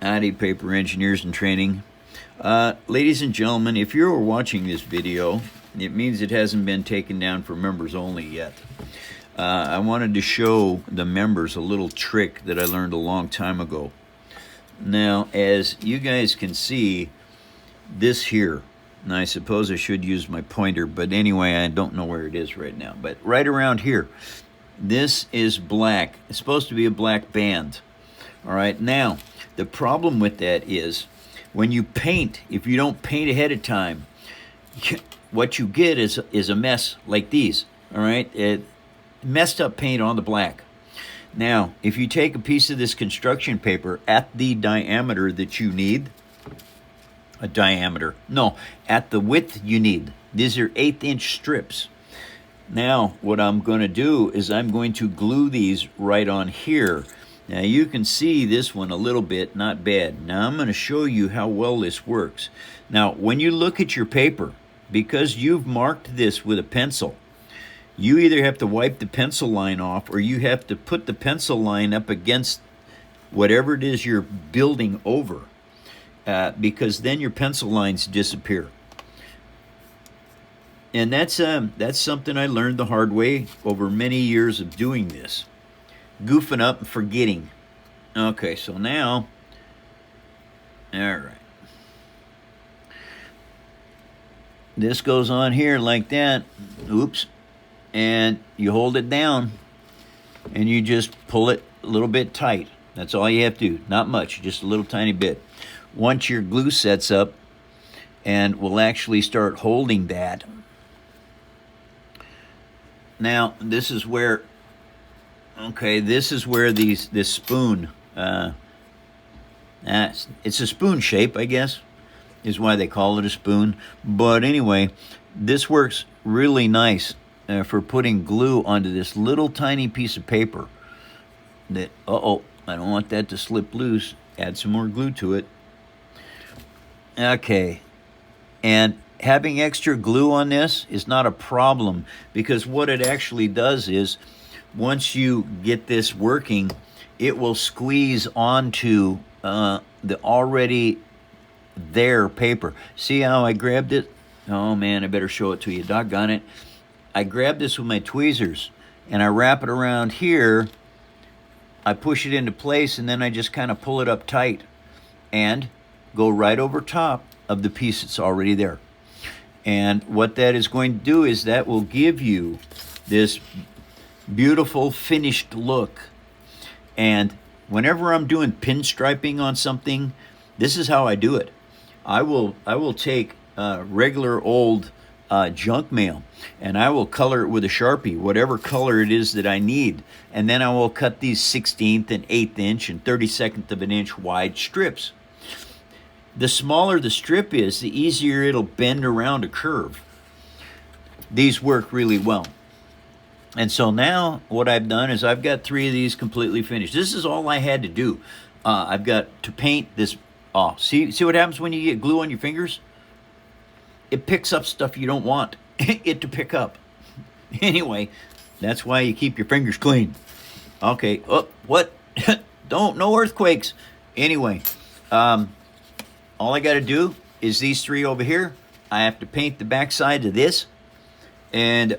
Howdy, paper engineers in training. Ladies and gentlemen, if you're watching this video, it means it hasn't been taken down for members only yet. I wanted to show the members a little trick that I learned a long time ago. Now, as you guys can see, this here, and I suppose I should use my pointer, but anyway, I don't know where it is right now, but right around here, this is black. It's supposed to be a black band. All right, now, the problem with that is when you paint, if you don't paint ahead of time, what you get is a mess like these, all right? Messed up paint on the black. Now, if you take a piece of this construction paper at the diameter that you need, at the width you need, these are 1/8" strips. Now, what I'm going to do is I'm going to glue these right on here. Now, you can see this one a little bit, not bad. Now, I'm going to show you how well this works. Now, when you look at your paper, because you've marked this with a pencil, you either have to wipe the pencil line off or you have to put the pencil line up against whatever it is you're building over, because then your pencil lines disappear. And that's something I learned the hard way over many years of doing this. Goofing up and forgetting. Okay, so now, all right. This goes on here like that. Oops. And you hold it down and you just pull it a little bit tight. That's all you have to do. Not much, just a little tiny bit. Once your glue sets up, and we'll actually start holding that. Now, this is where, okay, this is where this spoon, it's a spoon shape, I guess, is why they call it a spoon. But anyway, this works really nice for putting glue onto this little tiny piece of paper. That, I don't want that to slip loose. Add some more glue to it. Okay, and having extra glue on this is not a problem, because what it actually does is, once you get this working, it will squeeze onto the already there paper. See how I grabbed it? Oh man, I better show it to you. Doggone it. I grabbed this with my tweezers and I wrap it around here. I push it into place and then I just kind of pull it up tight and go right over top of the piece that's already there. And what that is going to do is that will give you this beautiful finished look. And whenever I'm doing pinstriping on something, this is how I do it. I will take regular old junk mail and I will color it with a Sharpie, whatever color it is that I need. And then I will cut these 1/16 and 1/8 inch and 32nd of an inch wide strips. The smaller the strip is, the easier it'll bend around a curve. These work really well. And so now what I've done is I've got 3 of these completely finished. This is all I had to do. I've got to paint this. Oh, see what happens when you get glue on your fingers? It picks up stuff you don't want it to pick up. Anyway, that's why you keep your fingers clean. Okay, what? No earthquakes. Anyway, all I got to do is these 3 over here. I have to paint the backside of this, and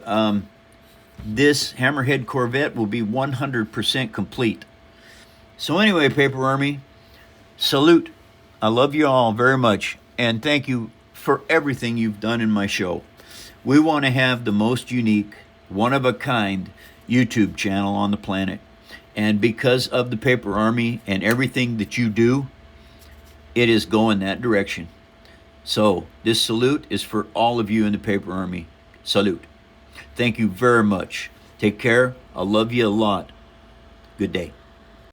this Hammerhead Corvette will be 100% complete. So anyway, Paper Army, salute. I love you all very much, and thank you for everything you've done in my show. We want to have the most unique, one-of-a-kind YouTube channel on the planet. And because of the Paper Army and everything that you do, it is going that direction. So this salute is for all of you in the Paper Army. Salute. Thank you very much. Take care. I love you a lot. Good day.